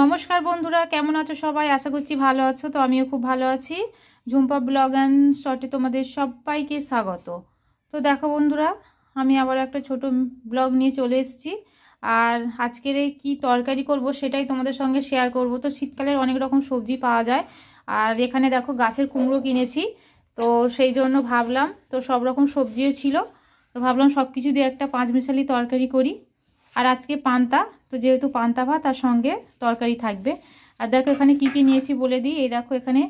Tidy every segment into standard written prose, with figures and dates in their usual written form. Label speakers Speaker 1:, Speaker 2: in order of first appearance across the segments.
Speaker 1: নমস্কার বন্ধুরা, কেমন আছো সবাই? আশা করছি ভালো আছো। তো আমিও খুব ভালো আছি। ঝুম্পা ব্লগ অ্যান্ড শর্টে তোমাদের সবাইকে স্বাগত। তো দেখো বন্ধুরা, আমি আবার একটা ছোট ব্লগ নিয়ে চলে এসেছি। আর আজকের এই কী তরকারি করব সেটাই তোমাদের সঙ্গে শেয়ার করব। তো শীতকালের অনেক রকম সবজি পাওয়া যায়, আর এখানে দেখো গাছের কুমড়ো কিনেছি। তো সেই জন্য ভাবলাম, তো সব রকম সবজিও ছিল, তো ভাবলাম সব কিছু দিয়ে একটা পাঁচমিশালি তরকারি করি। আর আজকে পান্তা, তো যেহেতু পান্তা ভাত তার সঙ্গে তরকারি থাকবে। আর দেখো এখানে কি কি নিয়েছি বলে দিই। এই দেখো এখানে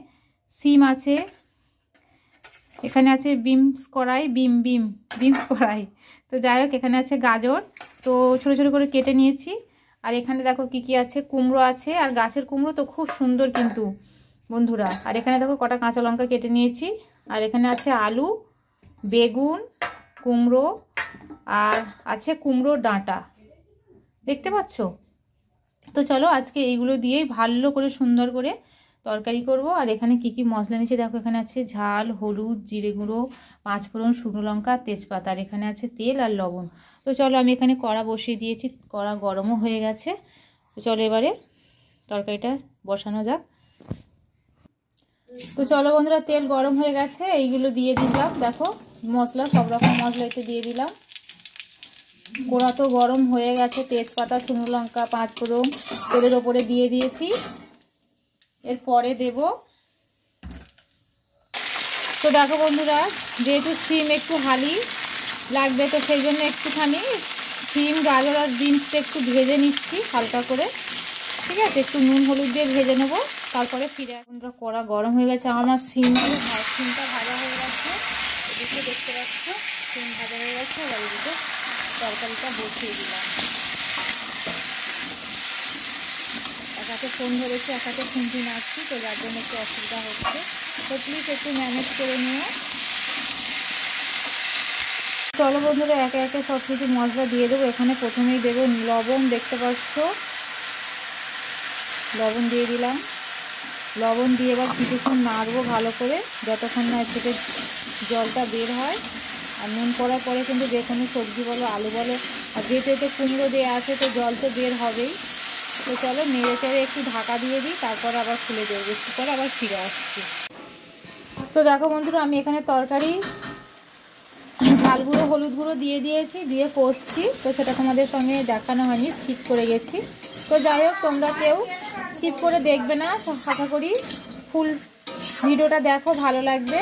Speaker 1: সিম আছে, এখানে আছে বিমস কড়াই, বিমস কড়াই। তো যাই হোক, এখানে আছে গাজর, তো ছোটো ছোটো করে কেটে নিয়েছি। আর এখানে দেখো কি কি আছে, কুমড়ো আছে, আর গাছের কুমড়ো তো খুব সুন্দর কিন্তু বন্ধুরা। আর এখানে দেখো কটা কাঁচা লঙ্কা কেটে নিয়েছি। আর এখানে আছে আলু, বেগুন, কুমড়ো, আর আছে কুমড়োর ডাঁটা, দেখতে পাচ্ছ? তো চলো আজকে এইগুলো দিয়েই ভালো করে সুন্দর করে তরকারি করব। আর এখানে কি কি মশলা নিয়েছি দেখো, এখানে আছে ঝাল, হলুদ, জিরে গুঁড়ো, পাঁচফোড়ন, শুকনো লঙ্কা, তেজপাতা, আর এখানে আছে তেল আর লবণ। তো চলো আমি এখানে কড়া বসিয়ে দিয়েছি, কড়া গরমও হয়ে গেছে। তো চলো এবারে তরকারিটা বসানো যাক। তো চলো বন্ধুরা, তেল গরম হয়ে গেছে, এইগুলো দিয়ে দিলাম। দেখো মশলা, সব রকম মশলা এতে দিয়ে দিলাম। কড়া তো গরম হয়ে গেছে, তেজপাতা, শুকনো লঙ্কা, পাঁচফোড়ন তেলের ওপরে দিয়ে দিয়েছি। এরপরে দেব, তো দেখো বন্ধুরা, যেহেতু সিম একটু হালি লাগবে, তো সেই জন্য একটুখানি সিম, গাজর আর বিনসটা একটু ভেজে নিচ্ছি হালকা করে, ঠিক আছে? একটু নুন হলুদ দিয়ে ভেজে নেবো, তারপরে ফিরে। বন্ধুরা কড়া গরম হয়ে গেছে, আমার সিমটা ভাজা হয়ে গেছে, এদিকে দেখতে পাচ্ছ সিম ভাজা হয়ে গেছে। এবার এদিকে তরকারিটা বসিয়ে দিলাম। এক হাতে ফোন ধরেছি, এক হাতে খুন্তি নাড়ছি, তো যার জন্য একটু অসুবিধা হচ্ছে। তো প্লিজ একটু ম্যানেজ করে নিও। চলো বন্ধুরা, একে একে সব কিছু মশলা দিয়ে দেবো। এখানে প্রথমেই দেবো লবণ, দেখতে পাচ্ছ, লবণ দিয়ে দিলাম। লবণ দিয়ে এবার কিছুক্ষণ নাড়বো ভালো করে, যতক্ষণ না এর থেকে জলটা বের হয়। আর নুন পড়ার পরে কিন্তু যে কোনো সবজি বলো, আলু বলো, আর যেহেতু এতে কুমড়ো দেওয়া আছে, তো জল তো বের হবেই। তো চলো নেড়ে চেড়ে একটু ঢাকা দিয়ে দিই, তারপর আবার খুলে দেবো, একটু পরে আবার ফিরে আসছি। তো দেখো বন্ধুরা, আমি এখানে তরকারি ঝাল গুঁড়ো, হলুদ গুঁড়ো দিয়ে দিয়েছি, দিয়ে কষছি। তো সেটা তোমাদের সঙ্গে দেখানো হয়নি, স্কিপ করে গেছি। তো যাই হোক, তোমরা কেউ স্কিপ করে দেখবে না, আশা করি ফুল ভিডিওটা দেখো, ভালো লাগবে।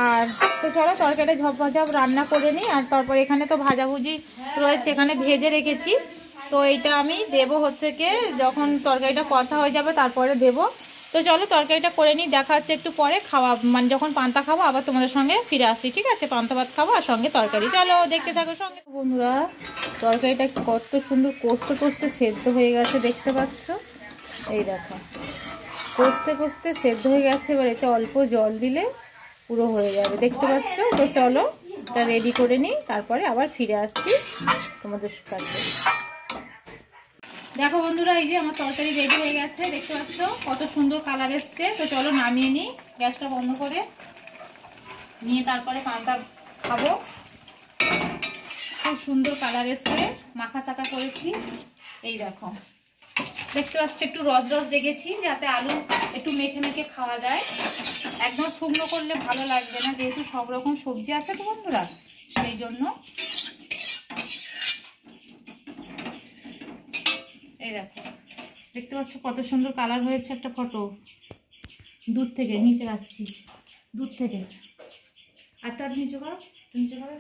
Speaker 1: আর তো চলো তরকারিটা ঝপঝপ রান্না করে নিই। আর তারপর এখানে তো ভাজাভুজি রয়েছে, এখানে ভেজে রেখেছি। তো এইটা আমি দেবো হচ্ছে কি, যখন তরকারিটা কষা হয়ে যাবে তারপরে দেবো। তো চলো তরকারিটা করে নিই, দেখা হচ্ছে একটু পরে, খাওয়া মানে যখন পান্তা খাবো আবার তোমাদের সঙ্গে ফিরে আসছি, ঠিক আছে? পান্তা ভাত খাবো আর সঙ্গে তরকারি, চলো দেখতে থাকো সঙ্গে। বন্ধুরা তরকারিটা কত সুন্দর কষতে কষতে সেদ্ধ হয়ে গেছে, দেখতে পাচ্ছ? এই দেখো কষতে কষতে সেদ্ধ হয়ে গেছে। এবার এতে অল্প জল দিলে পুরো হয়ে যাবে, দেখতে পাচ্ছ? তো চলো এটা রেডি করে নিই, তারপরে আবার ফিরে আসছি তোমাদের কাছে। দেখো বন্ধুরা, এই যে আমার তরকারি রেডি হয়ে গেছে, দেখতে পাচ্ছ কত সুন্দর কালার এসছে। তো চলো নামিয়ে নিই, গ্যাসটা বন্ধ করে নিয়ে তারপরে পান্তা খাবো। খুব সুন্দর কালার এসছে, মাখা চাকা করেছি। এই দেখো দেখতে পাচ্ছ একটু রস রস রেখেছি, যাতে আলু একটু মেখে মেখে খাওয়া যায়। একদম শুকনো করলে ভালো লাগবে না, যেহেতু সব রকম সবজি আছে তো বন্ধুরা, সেই জন্য। এই দেখো দেখতে পাচ্ছ কত সুন্দর কালার হয়েছে। একটা ফটো দূর থেকে, নিচে রাখছি, দূর থেকে। আর তার নিচে করো, নিচে করো,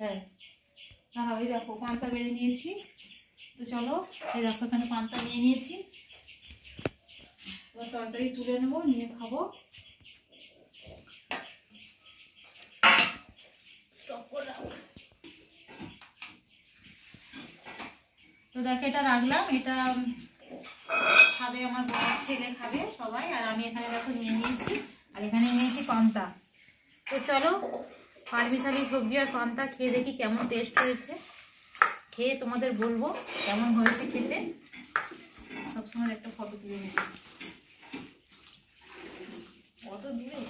Speaker 1: হ্যাঁ হ্যাঁ। ওই দেখো পান্তা বেড়ে নিয়েছি। তো চলো এই দেখো এখানে পান্তা নিয়ে নিয়েছি, এবার তরকারি তুলে নেবো, নিয়ে খাবো। স্টপ করলাম। তো দেখো এটা রাখলাম, এটা খাবে আমার বড় ছেলে, খাবে সবাই। আর আমি এখানে দেখো নিয়ে নিয়েছি, আর এখানে নিয়েছি পান্তা। তো চলো পাঁচমিশালি সবজি আর পান্তা খেয়ে দেখি কেমন টেস্ট হয়েছে, খেয়ে তোমাদের বলবো কেমন হয়েছে খেতে। সবসময় একটা ফটো তুলে নিই, কত দূরে।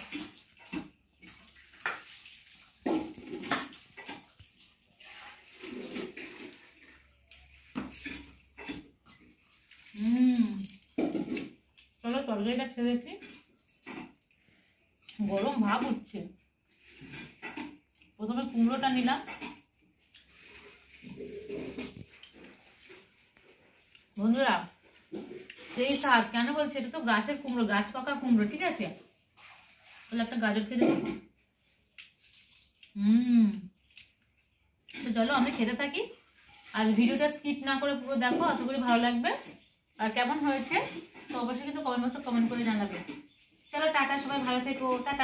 Speaker 1: তরকারিটা খেয়ে দেখি, গরম ভাব উঠছে। প্রথমে কুমড়োটা নিলাম, বন্ধুরা সেই স্বাদ। কেন বলছি, এটা তো গাছের কুমড়ো, গাছ পাকা কুমড়ো, ঠিক আছে। তাহলে একটা গাজর খেয়ে দেবো। তো চলো আমরা খেতে থাকি, আর ভিডিওটা স্কিপ না করে পুরো দেখো, আশা করি ভালো লাগবে। আর কেমন হয়েছে তো অবশ্যই কিন্তু কমেন্ট বক্সে কমেন্ট করে জানাবে। চলো টাটা, সবাই ভালো থেকো, টাটা।